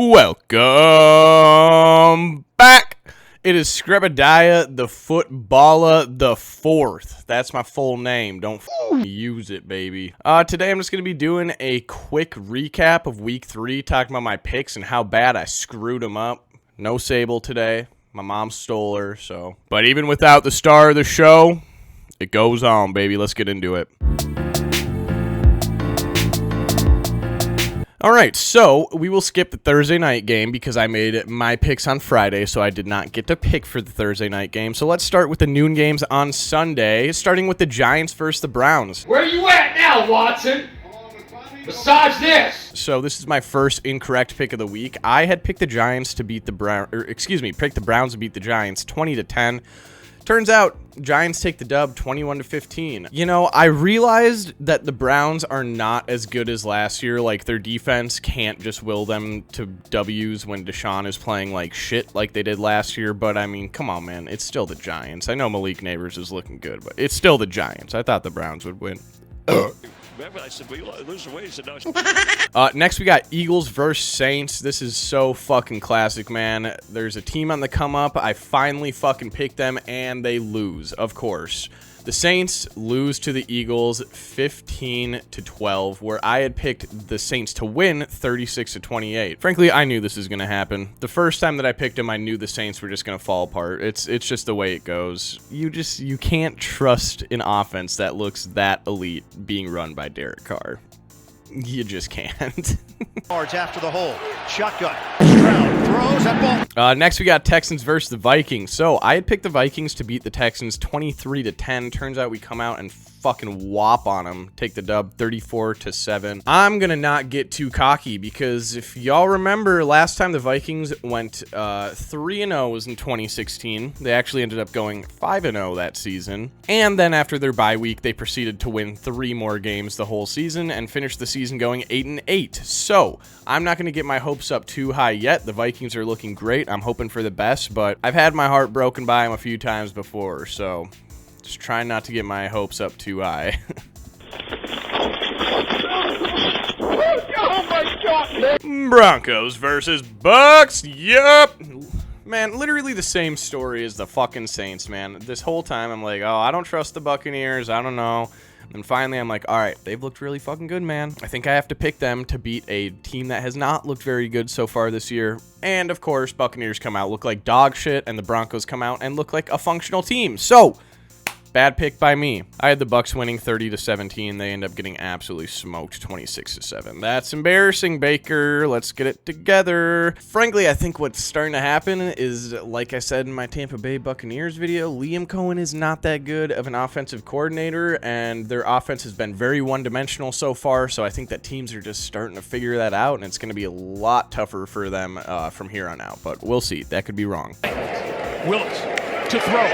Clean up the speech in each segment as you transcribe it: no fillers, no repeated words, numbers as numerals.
Welcome back. It is Screbadiah the Footballer the Fourth. That's my full name. Don't use it, baby. Today I'm just going to be doing a quick recap of week 3, talking about my picks and how bad I screwed them up. No Sable today. My mom stole her, so. But even without the star of the show, it goes on, baby. Let's get into it. Alright, so we will skip the Thursday night game because I made my picks on Friday, so I did not get to pick for the Thursday night game. So let's start with the noon games on Sunday, starting with the Giants versus the Browns. Where you at now, Watson? Besides this. So this is my first incorrect pick of the week. I had picked the Giants to beat the picked the Browns to beat the Giants 20-10. Turns out, Giants take the dub 21-15. You know, I realized that the Browns are not as good as last year. Like, their defense can't just will them to W's when Deshaun is playing like shit like they did last year. But, I mean, come on, man. It's still the Giants. I know Malik Neighbors is looking good, but it's still the Giants. I thought the Browns would win. Remember, I said, we lose the way. He said, no. Next, we got Eagles versus Saints. This is so fucking classic, man. There's a team on the come up. I finally fucking picked them, and they lose, of course. The Saints lose to the Eagles 15-12, where I had picked the Saints to win 36-28. Frankly, I knew this was going to happen. The first time that I picked them, I knew the Saints were just going to fall apart. It's just the way it goes. You can't trust an offense that looks that elite being run by Derek Carr. You just can't. Yards after the hole. Shotgun. Stroud throws that ball. Next, we got Texans versus the Vikings. So I had picked the Vikings to beat the Texans 23-10. Turns out we come out and fucking whop on them. Take the dub 34-7. I'm gonna not get too cocky because if y'all remember last time the Vikings went 3-0 in 2016, they actually ended up going 5-0 that season. And then after their bye week, they proceeded to win 3 more games the whole season and finish the season going 8-8. So I'm not gonna get my hopes up too high yet. The Vikings are looking great. I'm hoping for the best, but I've had my heart broken by them a few times before, so just trying not to get my hopes up too high. Oh my God! Broncos versus Bucks. Yup. Man, literally the same story as the fucking Saints, man. This whole time I'm like, oh, I don't trust the Buccaneers. I don't know. And finally I'm like, all right, they've looked really fucking good, man. I think I have to pick them to beat a team that has not looked very good so far this year. And of course, Buccaneers come out, look like dog shit, and the Broncos come out and look like a functional team. So bad pick by me. I had the Bucks winning 30-17. They end up getting absolutely smoked 26-7. That's embarrassing, Baker. Let's get it together. Frankly, I think what's starting to happen is, like I said in my Tampa Bay Buccaneers video, Liam Cohen is not that good of an offensive coordinator, and their offense has been very one-dimensional so far, so I think that teams are just starting to figure that out, and it's going to be a lot tougher for them from here on out, but we'll see. That could be wrong. Willis to throw.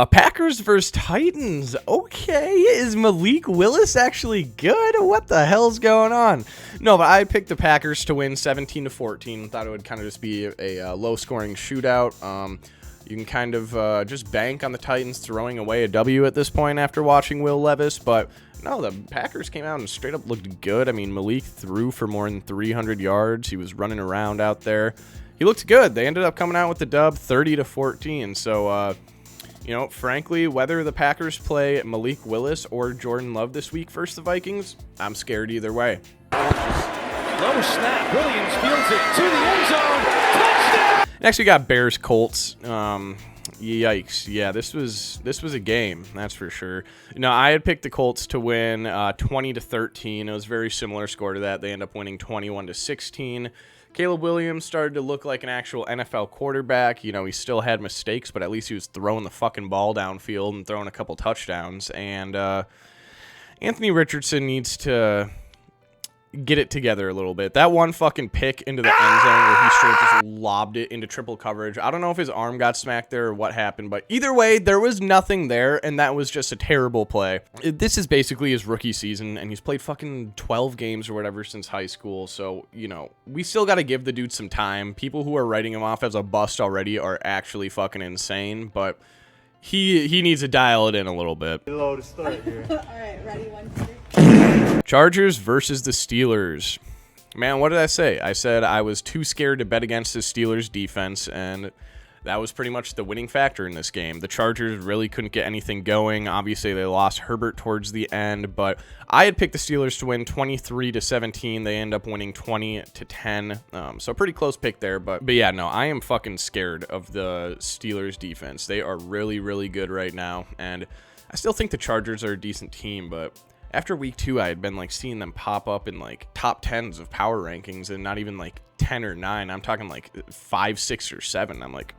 Packers versus Titans. Okay, is Malik Willis actually good? What the hell's going on? No, but I picked the Packers to win 17-14. Thought it would kind of just be a low-scoring shootout. You can kind of just bank on the Titans throwing away a W at this point after watching Will Levis, but no, the Packers came out and straight up looked good. I mean, Malik threw for more than 300 yards. He was running around out there. He looked good. They ended up coming out with the dub 30-14. So, you know, frankly, whether the Packers play Malik Willis or Jordan Love this week versus the Vikings, I'm scared either way. Low snap. Williams fields it to the end zone. Touchdown! Next, we got Bears Colts. Yikes. Yeah, this was a game, that's for sure. No, I had picked the Colts to win 20-13. It was a very similar score to that. They end up winning 21-16. Caleb Williams started to look like an actual NFL quarterback. You know, he still had mistakes, but at least he was throwing the fucking ball downfield and throwing a couple touchdowns. And Anthony Richardson needs to get it together a little bit. That one fucking pick into the end zone where he straight just lobbed it into triple coverage. I don't know if his arm got smacked there or what happened, but either way, there was nothing there, and that was just a terrible play. This is basically his rookie season, and he's played fucking 12 games or whatever since high school, so, you know, we still got to give the dude some time. People who are writing him off as a bust already are actually fucking insane, but he needs to dial it in a little bit. Low to start here. All right, ready, 1, 2, 3. Chargers versus the Steelers. Man, what did I say? I said I was too scared to bet against the Steelers defense, and that was pretty much the winning factor in this game. The Chargers really couldn't get anything going. Obviously, they lost Herbert towards the end, but I had picked the Steelers to win 23-17. They end up winning 20-10. So pretty close pick there, but yeah, no, I am fucking scared of the Steelers defense. They are really, really good right now, and I still think the Chargers are a decent team, but after week 2, I had been like seeing them pop up in like top 10s of power rankings, and not even like 10 or 9. I'm talking like 5, 6, or 7. I'm like,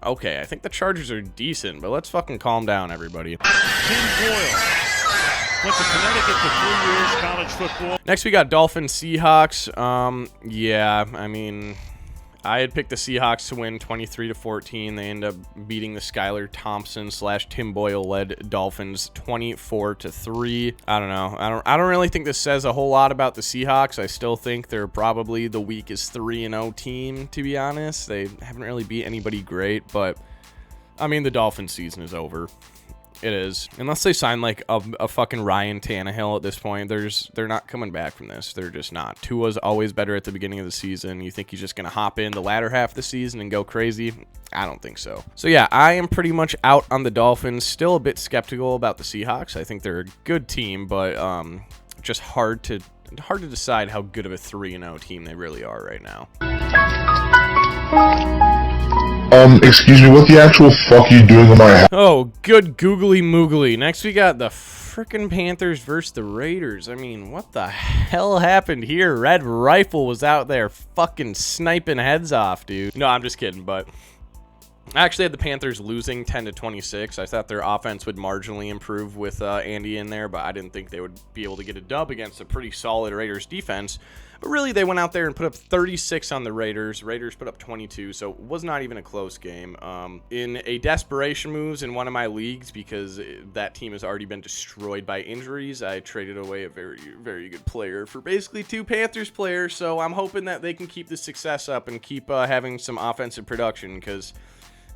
okay, I think the Chargers are decent, but let's fucking calm down, everybody. Tim Boyle went to Connecticut for 3 years, college football. Next, we got Dolphins Seahawks. Yeah, I mean, I had picked the Seahawks to win 23-14. They end up beating the Skylar Thompson / Tim Boyle led Dolphins 24-3. I don't know. I don't really think this says a whole lot about the Seahawks. I still think they're probably the weakest 3-0 team, to be honest. They haven't really beat anybody great, but I mean, the Dolphins season is over. It is. Unless they sign like a fucking Ryan Tannehill at this point, they're not coming back from this. They're just not. Tua's always better at the beginning of the season. You think he's just going to hop in the latter half of the season and go crazy? I don't think so. So yeah, I am pretty much out on the Dolphins. Still a bit skeptical about the Seahawks. I think they're a good team, but just hard to decide how good of a 3-0 team they really are right now. Excuse me, what the actual fuck are you doing in my house? Oh, good googly moogly. Next, we got the frickin' Panthers versus the Raiders. I mean, what the hell happened here? Red Rifle was out there fucking sniping heads off, dude. No, I'm just kidding, but I actually had the Panthers losing 10-26. I thought their offense would marginally improve with Andy in there, but I didn't think they would be able to get a dub against a pretty solid Raiders defense. But really, they went out there and put up 36 on the Raiders. Raiders put up 22, so it was not even a close game. In a desperation moves in one of my leagues, because that team has already been destroyed by injuries, I traded away a very, very good player for basically 2 Panthers players. So I'm hoping that they can keep the success up and keep having some offensive production, because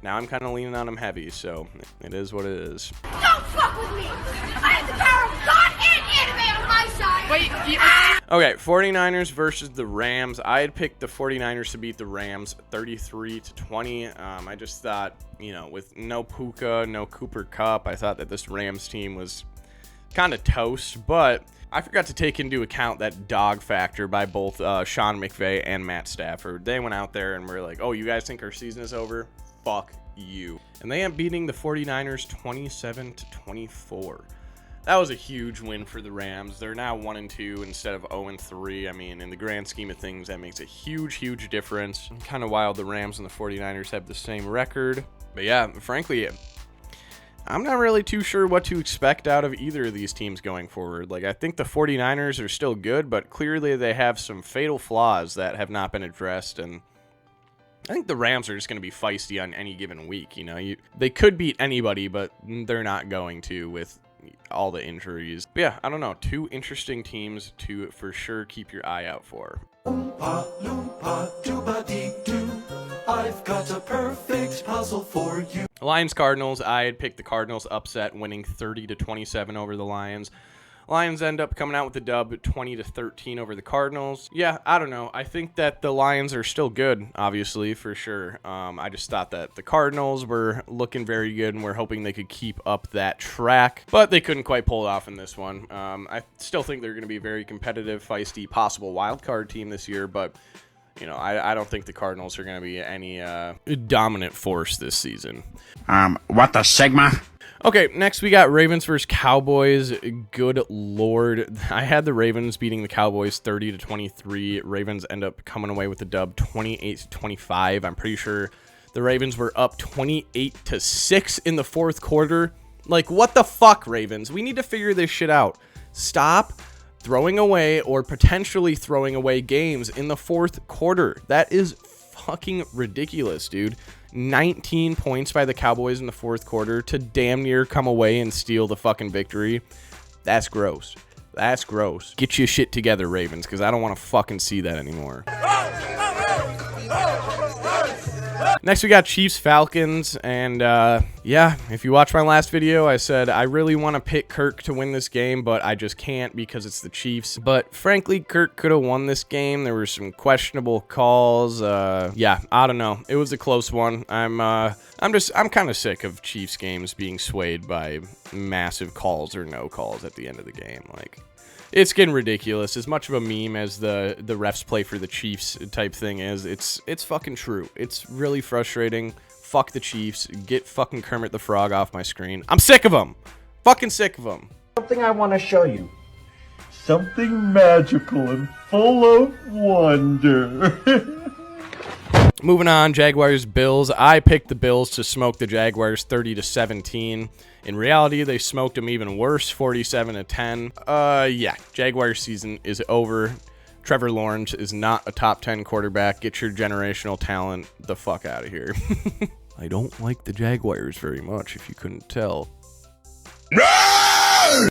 now I'm kind of leaning on them heavy, so it is what it is. Don't fuck with me! I have the power of God and anime on my side! Wait, Okay, 49ers versus the Rams. I had picked the 49ers to beat the Rams 33-20. I just thought, you know, with no Puka, no Cooper Kupp, I thought that this Rams team was kind of toast, but I forgot to take into account that dog factor by both Sean McVay and Matt Stafford. They went out there and were like, oh, you guys think our season is over? Fuck you. And they end up beating the 49ers 27-24. That was a huge win for the Rams. They're now 1-2 instead of 0-3. I mean, in the grand scheme of things, that makes a huge, huge difference. Kind of wild the Rams and the 49ers have the same record. But yeah, frankly, I'm not really too sure what to expect out of either of these teams going forward. Like, I think the 49ers are still good, but clearly they have some fatal flaws that have not been addressed, and I think the Rams are just going to be feisty on any given week. You know, they could beat anybody, but they're not going to with all the injuries. But yeah, I don't know. 2 interesting teams to for sure keep your eye out for. Oompa loompa dooba dee doo. I've got a perfect puzzle for you. Lions Cardinals. I had picked the Cardinals upset, winning 30-27 over the Lions. Lions end up coming out with the dub 20-13 over the Cardinals. Yeah, I don't know. I think that the Lions are still good, obviously, for sure. I just thought that the Cardinals were looking very good, and we're hoping they could keep up that track, but they couldn't quite pull it off in this one. I still think they're going to be a very competitive, feisty, possible wild card team this year, but you know, I don't think the Cardinals are going to be any dominant force this season. What the Sigma? Okay, next we got Ravens versus Cowboys. Good Lord. I had the Ravens beating the Cowboys 30-23. Ravens end up coming away with the dub 28-25. I'm pretty sure the Ravens were up 28-6 in the fourth quarter. Like, what the fuck, Ravens? We need to figure this shit out. Stop throwing away or potentially throwing away games in the fourth quarter. That is fucking ridiculous, dude. 19 points by the Cowboys in the fourth quarter to damn near come away and steal the fucking victory. That's gross. That's gross. Get your shit together, Ravens, because I don't want to fucking see that anymore. Next, we got Chiefs-Falcons, and yeah, if you watch my last video, I said I really want to pick Kirk to win this game, but I just can't because it's the Chiefs. But frankly, Kirk could have won this game. There were some questionable calls. Yeah, I don't know. It was a close one. I'm kind of sick of Chiefs games being swayed by massive calls or no calls at the end of the game. Like, it's getting ridiculous. As much of a meme as the refs play for the Chiefs type thing is, it's fucking true. It's really frustrating. Fuck the Chiefs. Get fucking Kermit the Frog off my screen. I'm sick of them. Fucking sick of them. Something I want to show you. Something magical and full of wonder. Moving on, Jaguars-Bills. I picked the Bills to smoke the Jaguars 30-17. In reality, they smoked them even worse, 47-10. Yeah, Jaguars season is over. Trevor Lawrence is not a top 10 quarterback. Get your generational talent the fuck out of here. I don't like the Jaguars very much, if you couldn't tell.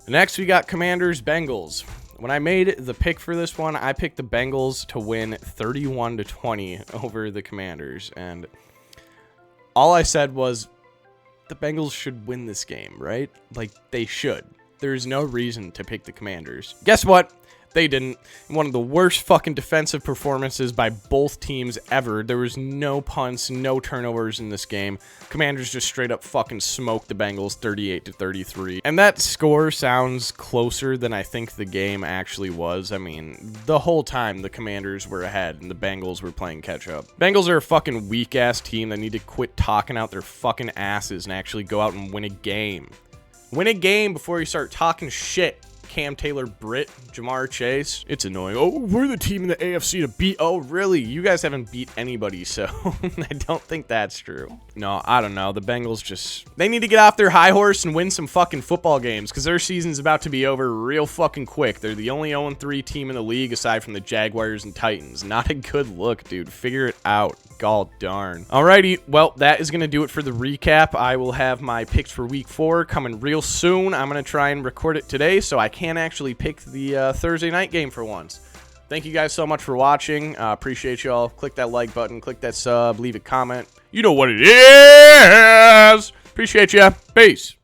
Next, we got Commanders-Bengals. When I made the pick for this one, I picked the Bengals to win 31-20 over the Commanders. And all I said was, the Bengals should win this game, right? Like, they should. There's no reason to pick the Commanders. Guess what? They didn't. One of the worst fucking defensive performances by both teams ever. There was no punts, no turnovers in this game. Commanders just straight up fucking smoked the Bengals 38-33. And that score sounds closer than I think the game actually was. I mean, the whole time the Commanders were ahead and the Bengals were playing catch up. Bengals are a fucking weak ass team that need to quit talking out their fucking asses and actually go out and win a game. Win a game before you start talking shit. Cam Taylor, Britt, Jamar Chase. It's annoying. Oh, we're the team in the AFC to beat. Oh, really? You guys haven't beat anybody, so I don't think that's true. No, I don't know. The Bengals just, they need to get off their high horse and win some fucking football games because their season's about to be over real fucking quick. They're the only 0-3 team in the league aside from the Jaguars and Titans. Not a good look, dude. Figure it out. God darn. Alrighty, well, that is going to do it for the recap. I will have my picks for week 4 coming real soon. I'm going to try and record it today so I can actually pick the Thursday night game for once. Thank you guys so much for watching. Appreciate y'all. Click that like button, click that sub, leave a comment. You know what it is. Appreciate ya. Peace.